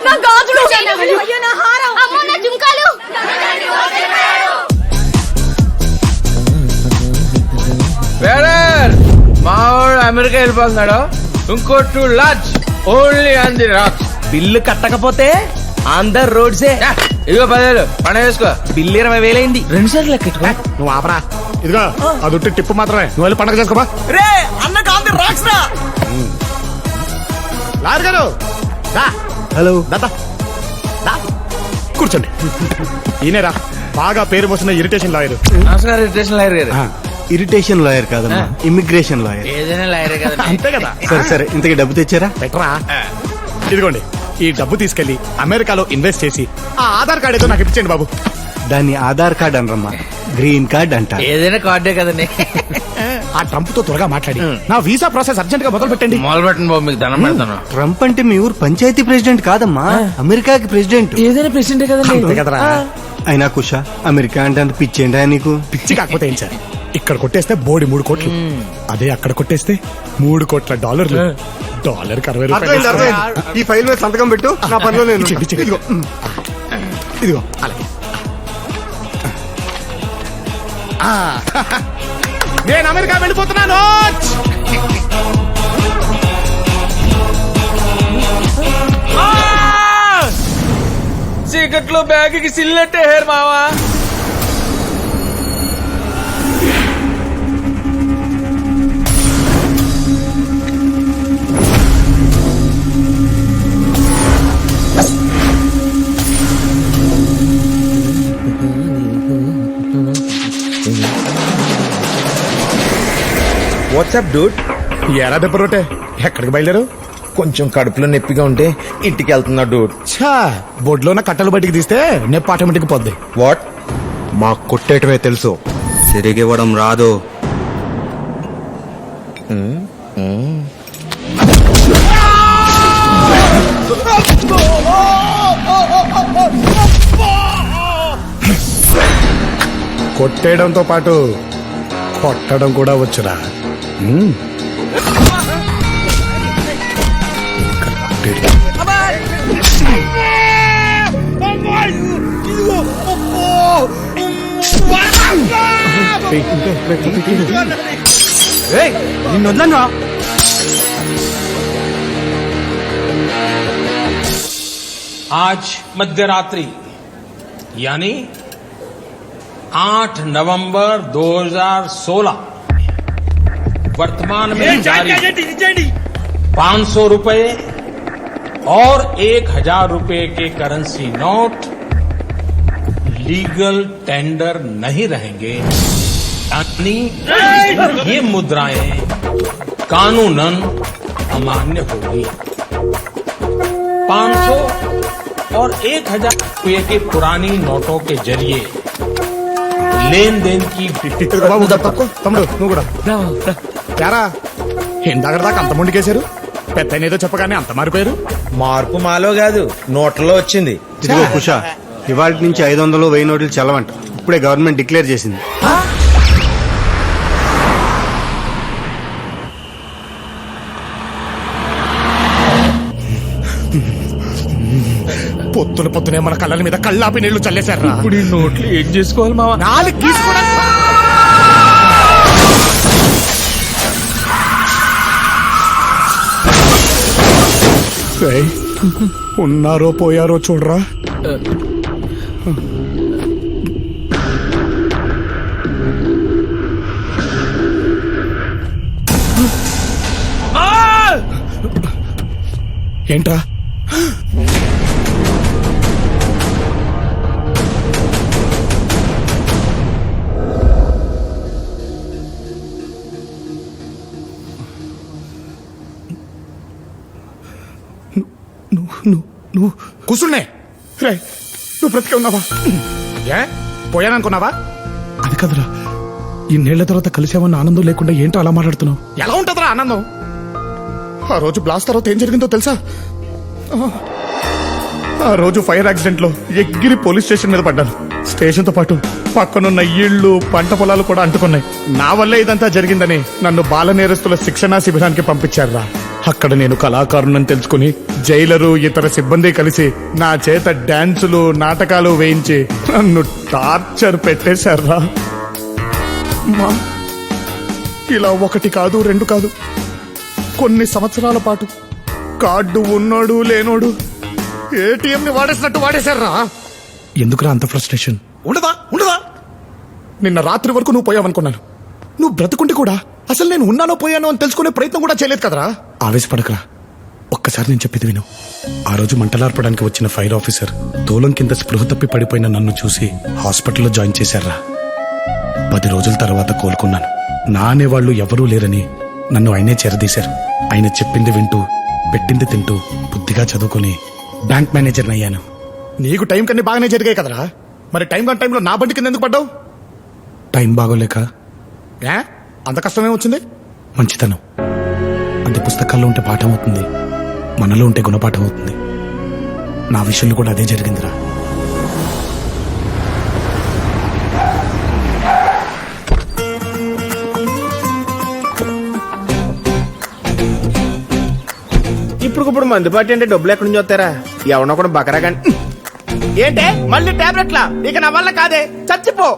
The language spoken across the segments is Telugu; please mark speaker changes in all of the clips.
Speaker 1: నా గాజులు, అయ్యో నా హారం, అమ్మో నా జుంకాలు.
Speaker 2: మావాడు అమెరికా వెళ్ళిపోతున్నాడు. ఇంకో 2 lakhs only on the rocks.
Speaker 3: Bill కట్టకపోతే ఆంధ్ర రోడ్సే.
Speaker 2: ఇదిగో 10,000 పండుగ వేసుకో.
Speaker 3: బిల్లు 20,000 అయింది.
Speaker 2: 2 సార్లు లెక్కెట్టుకో.
Speaker 4: నువ్వు ఆపరా. ఇదిగో అది ఉట్టి టిప్పు మాత్రమే. నువ్వు వెళ్ళి పండగ చేసుకోబా.
Speaker 3: రే అన్నకు ఆంధ్ర రాక్స్ రా.
Speaker 4: లాయర్ గారు
Speaker 5: హలో
Speaker 4: దాదా కూర్చోండి. ఈయనరా బాగా పేరు పోసిన ఇరిటేషన్ లాయర్.
Speaker 2: నమస్కారం ఇరిటేషన్ లాయర్ గారు.
Speaker 5: ఇరిటేషన్ లాయర్ కాదమ్మా, ఇమిగ్రేషన్ లాయర్.
Speaker 2: ఏదైనా లాయరే కదా.
Speaker 4: అంతే కదా.
Speaker 5: సరే సరే, ఇంతకీ డబ్బు తెచ్చారా?
Speaker 4: పెట్టరా. ఇదిగోండి ఈ డబ్బు తీసుకెళ్లి అమెరికాలో ఇన్వెస్ట్ చేసి ఆ ఆధార్ కార్డు ఏదో నాకు ఇప్పించండి బాబు.
Speaker 5: దాన్ని ఆధార్ కార్డ్ అనరమ్మా, గ్రీన్ కార్డ్ అంటారు.
Speaker 2: ఏదైనా కార్డే కదండి.
Speaker 4: ఆ ట్రంప్ తో త్వరగా మాట్లాడి నా వీసా ప్రాసెస్ అర్జెంట్ గా మొదలు పెట్టండి.
Speaker 2: మొదలు పెట్టండి బాబు, మీకు దండం పెడతాను.
Speaker 5: ట్రంప్ అంటే మీ ఊరు పంచాయతీ ప్రెసిడెంట్ కాదమ్మా, అమెరికాకి ప్రెసిడెంట్.
Speaker 2: ఏదైనా ప్రెసిడెంట్
Speaker 4: అంతే
Speaker 2: కదండి.
Speaker 4: కదరా.
Speaker 5: అయినా కుషా, అమెరికా అంటే అంత పిచ్చేంటా నీకు?
Speaker 4: పిచ్చి కాకపోతే ఏం సార్, ఇక్కడ కొట్టేస్తే బోడి 3 కోట్లు, అదే అక్కడ కొట్టేస్తే $3 కోట్ల. డాలర్కి 60
Speaker 5: అర్థమైంది,
Speaker 4: రూపాయలు.
Speaker 5: అర్థమైంది. ఈ ఫైల్ మీద సంతకం పెట్టు, నా పనిలో నేను.
Speaker 4: ఇదిగో ఇదిగో అలాగే. నేను అమెరికా వెళ్ళిపోతున్నాను.
Speaker 2: చీకట్లో బ్యాగ్కి సిల్లెట్టే హేర్ మావా.
Speaker 6: WhatsApp Dude.
Speaker 4: ఎలా దెబ్బ రొట్టే, ఎక్కడికి బయలుదేరు?
Speaker 6: కొంచెం కడుపులో నొప్పిగా ఉంటే ఇంటికి వెళ్తున్నా డూడ్.
Speaker 4: ఛా, బొడ్లోన కట్టలు బయటికి తీస్తే నొప్పి ఆటోమేటిక్ పోద్ది.
Speaker 6: వాట్?
Speaker 5: మా కొట్టేయటమే తెలుసు, తిరిగివ్వడం రాదు.
Speaker 4: కొట్టేయడంతో పాటు కొట్టడం కూడా వచ్చురా.
Speaker 5: నిన్ను వదలను.
Speaker 7: आज मध्यरात्रि यानी 8 नवंबर 2016 वर्तमान में जारी 500 रुपए और 1000 रुपए के करेंसी नोट लीगल टेंडर नहीं रहेंगे, यानी ये मुद्राएं कानूनन अमान्य होगी। 500 और 1000 रुपये के पुरानी नोटों के जरिए लेन देन की
Speaker 4: బాబు తక్కువ. తమ్ముడు నువ్వు కూడా యారా. ఇందాక దాకా అంత మొండికేశారు, పెద్ద ఏదో చెప్పగానే అంత మారిపోయారు.
Speaker 6: మార్పు మాలో కాదు, నోట్లలో వచ్చింది.
Speaker 5: ఇదిగో కుషా, ఇవాళ నుంచి 500, 1000 నోట్లు చల్లవంట. ఇప్పుడే గవర్నమెంట్ డిక్లేర్ చేసింది.
Speaker 4: పొద్దునే మన కళ్ళ మీద కళ్ళాపి నీళ్లు చల్లేశారా.
Speaker 2: ఇప్పుడు ఈ నోట్లు ఏం చేసుకోవాలి మావా?
Speaker 4: 4 తీసుకోవడం. ఉన్నారో పోయారో చూడరా. ఏంట్రా? నువ్వు కూర్చున్నే. నువ్వు బ్రతికే ఉన్నావా? ఏ పోయాననుకున్నావా? అది కదరా, ఇన్నేళ్ల తర్వాత కలిసామన్న ఆనందం లేకుండా ఏంటో అలా మాట్లాడుతున్నావు? ఎలా ఉంటుందిరా ఆనందం? ఆ రోజు బ్లాస్ట్ తర్వాత ఏం జరిగిందో తెలుసా? ఆ రోజు ఫైర్ యాక్సిడెంట్ లో ఎగిరి పోలీస్ స్టేషన్ మీద పడ్డాను. స్టేషన్ తో పాటు పక్కనున్న ఇళ్లు, పంట పొలాలు కూడా అంటుకున్నాయి. నా వల్లే ఇదంతా జరిగిందని నన్ను బాల నేరస్తుల శిక్షణా శిబిరానికి పంపించారురా. అక్కడ నేను కళాకారుణ్ణని తెలుసుకుని జైలరు ఇతర సిబ్బంది కలిసి నా చేత డాన్సులు నాటకాలు వేయించి నన్ను టార్చర్ పెట్టేశారా. మా ఇలా ఒకటి కాదు రెండు కాదు కొన్ని సంవత్సరాల పాటు కార్డు ఉన్నోడు లేనోడు ఏటీఎం ని వాడేసినట్టు వాడేశారా. ఎందుకురా అంత ఫ్రస్ట్రేషన్? ఉండదా ఉండదా? నిన్న రాత్రి వరకు నువ్వు పోయావనుకున్నాను. నువ్వు బ్రతుకుంటే కూడా అసలు నేను ఉన్నానో పోయానో అని తెలుసుకునే ప్రయత్నం కూడా చేయలేదు కదరా. ఆవేశపడకరా, ఒక్కసారి నేను చెప్పేది విను. ఆ రోజు మంటలార్పడానికి వచ్చిన ఫైర్ ఆఫీసర్ తోలం కింద స్పృహ తప్పి పడిపోయిన నన్ను చూసి హాస్పిటల్లో జాయిన్ చేశారా. 10 రోజుల తర్వాత కోలుకున్నాను. నా అనేవాళ్లు ఎవరూ లేరని నన్ను ఆయనే చేరదీశారు. ఆయన చెప్పింది వింటూ పెట్టింది తింటూ బుద్ధిగా చదువుకుని బ్యాంక్ మేనేజర్ని అయ్యాను. నీకు టైం కన్నీ బాగానే జరిగాయి కదరా, మరి టైం కాని టైంలో నా బండి కింద ఎందుకు పడ్డావు? టైం బాగోలేక. అంత కష్టమే వచ్చింది? మంచితనం అంటే పుస్తకాల్లో ఉంటే పాఠం అవుతుంది, మనలో ఉంటే గుణపాఠం అవుతుంది. నా విషయంలో కూడా అదే జరిగిందిరా.
Speaker 2: ఇప్పుడు మందుపాటి అంటే డబ్బులు ఎక్కడి నుంచి వస్తారా? ఎవడో కూడా బకరా కానీ ఏంటే మళ్ళీ టాబ్లెట్లా? ఇక నా వల్ల కాదే, చచ్చిపో.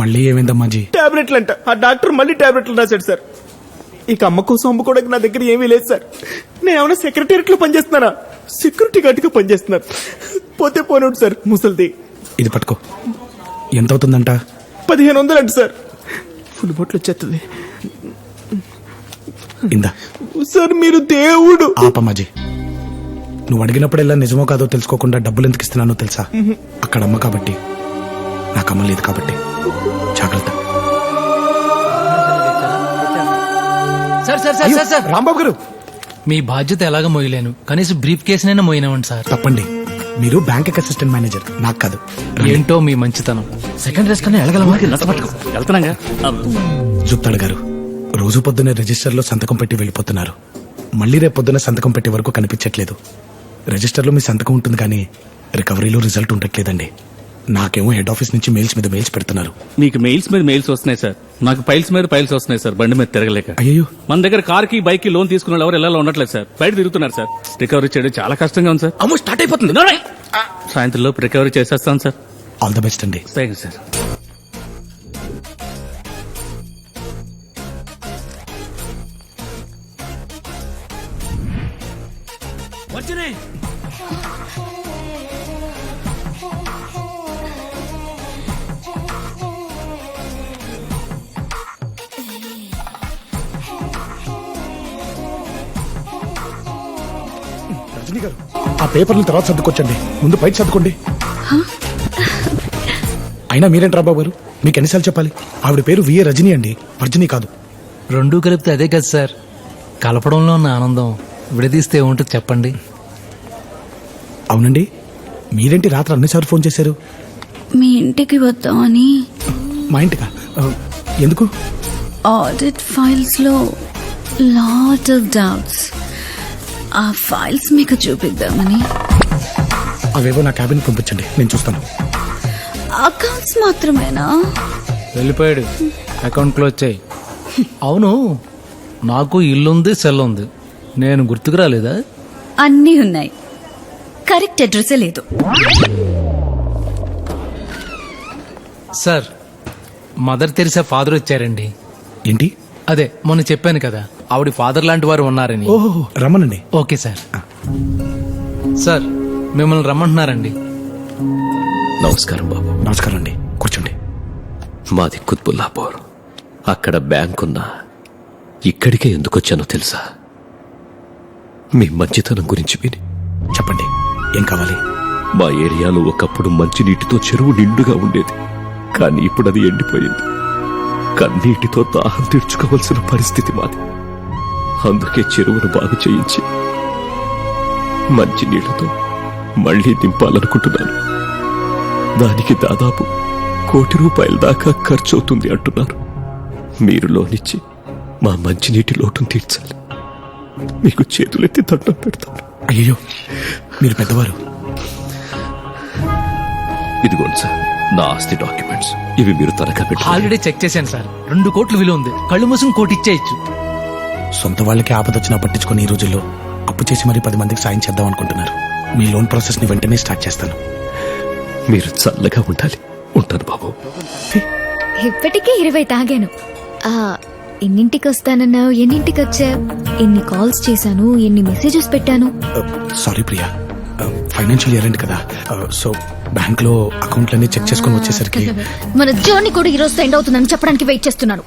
Speaker 4: మళ్ళీ ఏమైందమ్మా జీ?
Speaker 2: టాబ్లెట్లు అంట. ఆ డాక్టర్ మళ్ళీ టాబ్లెట్లు రాశాడు సార్. ఇక అమ్మ కోసం అమ్ముకోవడానికి నా దగ్గర ఏమీ లేదు సార్. నేను ఏమైనా సెక్రటేరియట్ లో పనిచేస్తున్నానా? సెక్యూరిటీ గార్డ్ గా పనిచేస్తున్నారు. పోతే పోనోడు సార్ ముసలిది.
Speaker 4: ఇది పట్టుకో. ఎంత అవుతుందంట?
Speaker 2: 1500 అంట సార్. ఫుల్ బొట్లు వచ్చేస్తుంది.
Speaker 4: ఇందా
Speaker 2: సార్ మీరు దేవుడు.
Speaker 4: ఆపమ్మాజీ, నువ్వు అడిగినప్పుడెల్లా నిజమో కాదో తెలుసుకోకుండా డబ్బులు ఎందుకు ఇస్తున్నానో తెలుసా? అక్కడ అమ్మ కాబట్టి, నాకు అమ్మ లేదు కాబట్టి. జాగ్రత్త.
Speaker 8: Sir sir sir sir sir
Speaker 4: Rambabu గారు,
Speaker 8: మీ బాధ్యత ఎలాగ మోయలేను, కనీసం బ్రీఫ్ కేసునైనా మోయినామండి సార్.
Speaker 4: తప్పండి. మీరు బ్యాంక్ అసిస్టెంట్ మేనేజర్, నాకు కాదు.
Speaker 8: ఏంటో మీ మంచితనం. సెకండ్ రేస్ కన్నా ఎలాగలమా? వెళ్తున్నాగా.
Speaker 4: జుప్తాడు గారు, రోజు పొద్దున్నే రిజిస్టర్లో సంతకం పెట్టి వెళ్ళిపోతున్నారు. మళ్ళీ రేపు పొద్దున్న సంతకం పెట్టే వరకు కనిపించట్లేదు. రిజిస్టర్లో మీ సంతకం ఉంటుంది కానీ రికవరీలో రిజల్ట్ ఉండట్లేదండి. నాకేమో హెడ్ ఆఫీస్ నుంచి మెయిల్స్ మీద మెయిల్స్ పెడుతున్నారు.
Speaker 9: మీకు మెయిల్స్ మీద మెయిల్స్ వస్తున్నాయి సార్, నాకు ఫైల్స్ మీద ఫైల్స్ వస్తున్నాయి సార్. బండి మీద తిరగలేక.
Speaker 4: అయ్యో,
Speaker 9: మన దగ్గర కార్ కి బైక్ కి లోన్ తీసుకున్న ఎవరు ఎలా ఉండట్లేదు సార్, బయట తిరుగుతున్నారు సార్. రికవరీ చేయడం చాలా కష్టంగా ఉంది సార్.
Speaker 3: అమ్మో స్టార్ట్ అయిపోతుంది.
Speaker 9: సాయంత్రం లోపు రికవరీ చేసేస్తాను సార్.
Speaker 4: ఆల్ ద బెస్ట్ అండి.
Speaker 9: Thank you sir.
Speaker 4: Rajani garu, ఆ పేపర్లు తర్వాత సర్దుకొచ్చండి, ముందు బయట సర్దుకోండి. అయినా మీరేంటి బాబు గారు, మీకు ఎన్నిసార్లు చెప్పాలి? ఆవిడ పేరు విఏ రజనీ అండి, వర్జనీ కాదు.
Speaker 8: రెండూ కలిపితే అదే కదా సార్. కలపడంలో ఉన్న ఆనందం విడదీస్తే ఏముంటుంది చెప్పండి.
Speaker 4: అవునండి, మీరేంటి రాత్రి అన్నిసార్లు ఫోన్ చేశారు?
Speaker 1: మీ ఇంటికి వద్దామని.
Speaker 4: మా ఇంటికా? ఎందుకు?
Speaker 1: ఆడిట్ ఫైల్స్ లో లాట్ ఆఫ్ డౌట్స్. ఆ ఫైల్స్ మీకు చూపిద్దామని.
Speaker 4: అవేవో నా క్యాబిన్ పంపించండి, నేను చూస్తాను.
Speaker 1: అకౌంట్స్ మాత్రమేనా?
Speaker 8: వెళ్ళిపోయాడు. అకౌంట్ క్లోజ్ చేయి. అవును, నాకు ఇల్లుంది, సెల్ ఉంది. నేను గుర్తుకు రాలేదా?
Speaker 1: అన్నీ ఉన్నాయి, కరెక్ట్ అడ్రస్ లేదు.
Speaker 8: సార్, మదర్ తెరిసా ఫాదర్ వచ్చారండి.
Speaker 4: ఏంటి?
Speaker 8: అదే మొన్న చెప్పాను కదా, ఆవిడ ఫాదర్ లాంటి వారు ఉన్నారని.
Speaker 4: ఓహో, రమ్మనండి.
Speaker 8: Okay sir. సార్, మిమ్మల్ని రమ్మంటున్నారండి.
Speaker 10: నమస్కారం బాబు.
Speaker 4: నమస్కారం అండి, కూర్చోండి.
Speaker 10: మాది కుత్బుల్లాపూర్. అక్కడ బ్యాంక్ ఉన్నా ఇక్కడికే ఎందుకు వచ్చానో తెలుసా? మీ మంచితనం గురించి విని.
Speaker 4: చెప్పండి, ఏం కావాలి?
Speaker 10: మా ఏరియాలో ఒకప్పుడు మంచినీటితో చెరువు నిండుగా ఉండేది, కానీ ఇప్పుడు అది ఎండిపోయింది. కన్నీటితో దాహం తీర్చుకోవాల్సిన పరిస్థితి మాది. అందుకే చెరువును బాగు చేయించి మంచినీళ్లతో మళ్లీ నింపాలనుకుంటున్నాను. దానికి దాదాపు ₹1 కోటి దాకా ఖర్చవుతుంది అంటున్నారు. మీరు లోనిచ్చి మా మంచినీటి లోటును తీర్చాలి. మీకు చేతులెత్తి దండం పెడతాను.
Speaker 4: అయ్యో, మీరు పెద్దవారు.
Speaker 10: ఇదిగోండి సార్ నా ఆస్తి డాక్యుమెంట్స్. ఇవి మీరు తనఖా పెట్టి.
Speaker 8: ఆల్రెడీ చెక్ చేశాను సార్. 2 కోట్లు విలువ ఉంది. కళ్ళు మూసుకుని 1 కోటి ఇచ్చేయచ్చు.
Speaker 4: సొంత వాళ్ళకి ఆపదొచ్చినా పట్టించుకొని ఈ రోజుల్లో అప్పు చేసి మరీ 10 మందికి సాయం చేద్దాం అనుకుంటున్నారు. మీ లోన్ ప్రాసెస్ ని వెంటనే స్టార్ట్ చేస్తాను.
Speaker 10: మీరు చల్లగా ఉండాలి. ఉంటాను బాబు.
Speaker 1: ఇప్పటికే 20 తాగాను. ఎన్నింటికి వస్తానన్నావు, ఎన్నింటికి వచ్చా, ఎన్ని కాల్స్ చేశాను, ఎన్ని మెసేజెస్ పెట్టాను.
Speaker 4: Sorry Priya, financial year end కదా, సో బ్యాంక్ లో అకౌంట్లన్నీ చెక్ చేసుకొని వచ్చేసరికి
Speaker 1: మన జర్నీ కూడా ఈ రోజు ఎండ్ అవుతుందని చెప్పడానికి వెయిట్ చేస్తున్నాను.